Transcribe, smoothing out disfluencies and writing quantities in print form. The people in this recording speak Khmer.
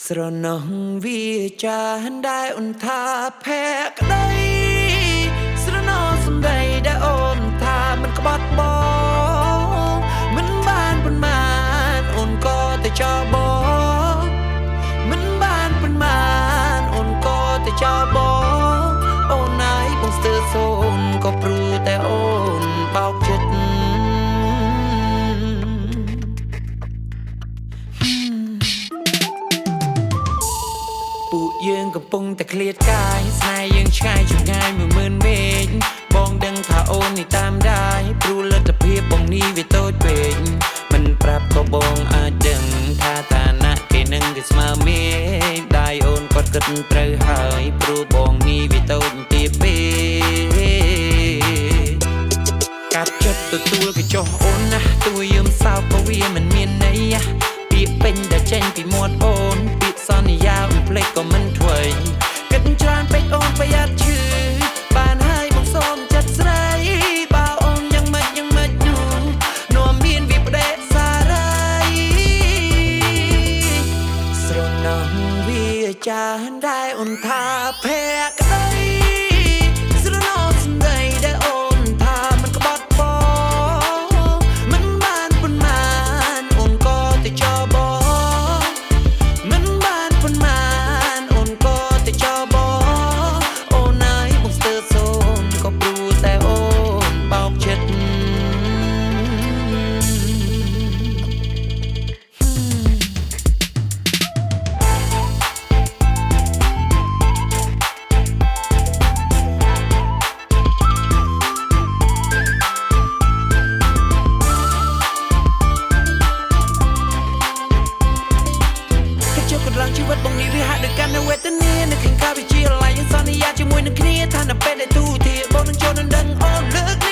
ស្រណោះវាចាได้អូនថាភែក្ដីស្រណោះសំដីដែលអូនថាមិនក្បត់បងមិនបានប៉ុន្មានអូនក៏តែចោលបងមិនបានប៉ុន្មានអូនក៏តែចោលបងអូនណាយបងស្ទើរសូនក៏ព្រោះតែអូនបោកចិត្តពួកយើងកំពុងតែឃ្លាតកាយស្នេហ៍យើងឆ្ងាយចម្ងាយ10000មេឃបងដឹងថាអូននេះតាមដែរព្រោះលទ្ធភាពបងនេះវាតូចពេកមិនប្រាប់ក៏បងអាចដឹងថាឋានៈគេនឹងគេស្មើមេឃដៃអូនគាត់គិតត្រូវហើយព្រោះបងនេះវាតូចទាបពេកកាត់ចិត្តទទួលក៏ចុះអូនណាទោះយើងសោកក៏វាមិនមានន័យពាក្យពេញដែលចេញពីមាត់អូនពាក្យសន្យាអូនភ្លេចក៏មិនធ្វេសគិតច្រើនពេកអូនប្រយ័ត្នឈឺបានហើយបងសូមចិត្តស្រីបើអូនយ៉ាងម៉េចនោះនាំមានវាផ្ដេសារីស្រណោះវាចាដែរអូនថាភែក្ដីស្រណោះសំដីដែលអូនថាមិនក្បត់បងមិនបានប៉ុន្មានអូនក៏តែចោលបងមិនបានប៉ុន្មានអូនក៏តែចោលបងអូនណាយបងស្ទើរសូនក៏ព្រោះតែអូនបោកចិត្តកម្លាំងជីវិតបងនេះវាហាក់ដូចកាន់នៅវេទនានៅខាងកាវិជាឡៃយើងសន្យាជាមួយនឹងគ្នាថានៅពេលដែលទូទាបងនឹងចូលនឹងដឹងអូនលើក